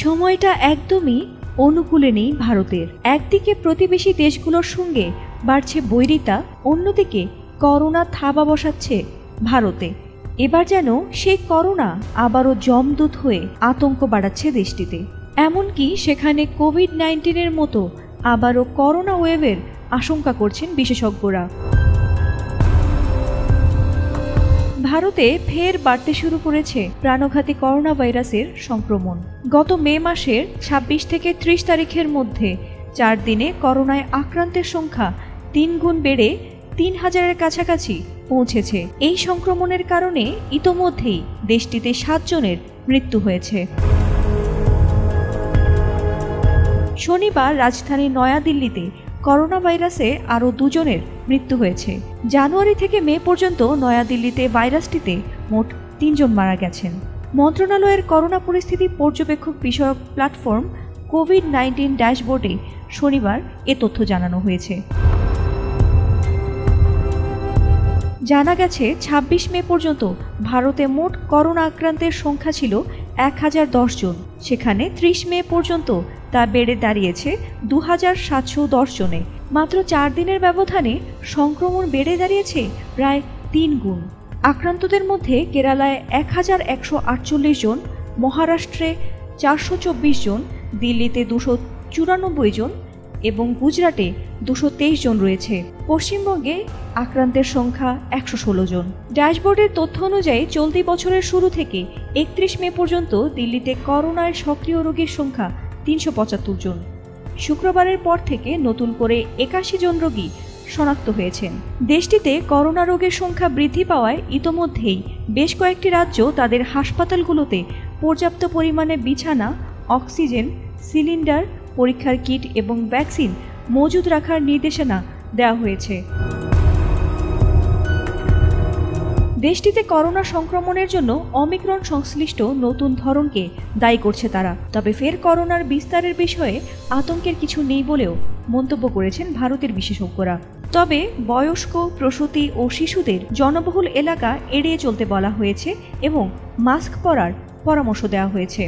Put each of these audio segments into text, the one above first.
সময়টা একদমই অনুকূলে নেই ভারতের। একদিকে প্রতিবেশী দেশগুলোর সঙ্গে বাড়ছে বৈরিতা, অন্যদিকে করোনা থাবা বসাচ্ছে ভারতে। এবার যেন সেই করোনা আবারও জমদূত হয়ে আতঙ্ক বাড়াচ্ছে দেশটিতে। এমনকি সেখানে কোভিড-19-এর মতো আবারও করোনা ওয়েভের আশঙ্কা করছেন বিশেষজ্ঞরা। ভারতে ফের বাড়তে শুরু করেছে প্রাণঘাতী করোনা ভাইরাসের সংক্রমণ। গত মে মাসের ২৬ থেকে ৩০ তারিখের মধ্যে ৪ দিনে করোনায় আক্রান্তের সংখ্যা ৩ গুণ বেড়ে ৩,০০০-এর কাছাকাছি পৌঁছেছে। এই সংক্রমণের কারণে ইতোমধ্যেই দেশটিতে ৭ জনের মৃত্যু হয়েছে। শনিবার রাজধানী নয়াদিল্লিতে করোনা ভাইরাসে আরও ২ জনের মৃত্যু হয়েছে। জানুয়ারি থেকে মে পর্যন্ত নয়াদিল্লিতে ভাইরাসটিতে মোট ৩ জন মারা গেছেন। মন্ত্রণালয়ের করোনা পরিস্থিতি পর্যবেক্ষক বিষয়ক প্ল্যাটফর্ম কোভিড-19 ড্যাশবোর্ডে শনিবার এ তথ্য জানানো হয়েছে। জানা গেছে ২৬ মে পর্যন্ত ভারতে মোট করোনা আক্রান্তের সংখ্যা ছিল ১,০১০ জন। সেখানে ৩০ মে পর্যন্ত তা বেড়ে দাঁড়িয়েছে ২,৭১০ জনে। মাত্র ৪ দিনের ব্যবধানে সংক্রমণ বেড়ে দাঁড়িয়েছে প্রায় ৩ গুণ। আক্রান্তদের মধ্যে কেরালায় ১,১৪৮ জন, মহারাষ্ট্রে ৪২৪ জন, দিল্লিতে ২৯৪ জন এবং গুজরাটে ২২৩ জন রয়েছে। পশ্চিমবঙ্গে আক্রান্তের সংখ্যা ১১৬ জন। ড্যাশবোর্ডের তথ্য অনুযায়ী চলতি বছরের শুরু থেকে ৩১ মে পর্যন্ত দিল্লিতে করোনায় সক্রিয় রোগীর সংখ্যা ৩৭৫ জন। শুক্রবারের পর থেকে নতুন করে ৮১ জন রোগী শনাক্ত হয়েছেন। দেশটিতে করোনা রোগের সংখ্যা বৃদ্ধি পাওয়ায় ইতোমধ্যেই বেশ কয়েকটি রাজ্য তাদের হাসপাতালগুলোতে পর্যাপ্ত পরিমাণে বিছানা, অক্সিজেন সিলিন্ডার, পরীক্ষার কিট এবং ভ্যাকসিন মজুদ রাখার নির্দেশনা দেওয়া হয়েছে। দেশটিতে করোনা সংক্রমণের জন্য অমিক্রন সংশ্লিষ্ট নতুন ধরনকে দায়ী করছে তারা। তবে ফের করোনার বিস্তারের বিষয়ে আতঙ্কের কিছু নেই বলেও মন্তব্য করেছেন ভারতের বিশেষজ্ঞরা। তবে বয়স্ক, প্রসূতি ও শিশুদের জনবহুল এলাকা এড়িয়ে চলতে বলা হয়েছে এবং মাস্ক পরার পরামর্শ দেওয়া হয়েছে।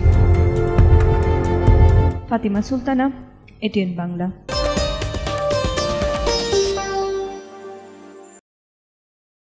ফাতিমা সুলতানা, এটিএন বাংলা।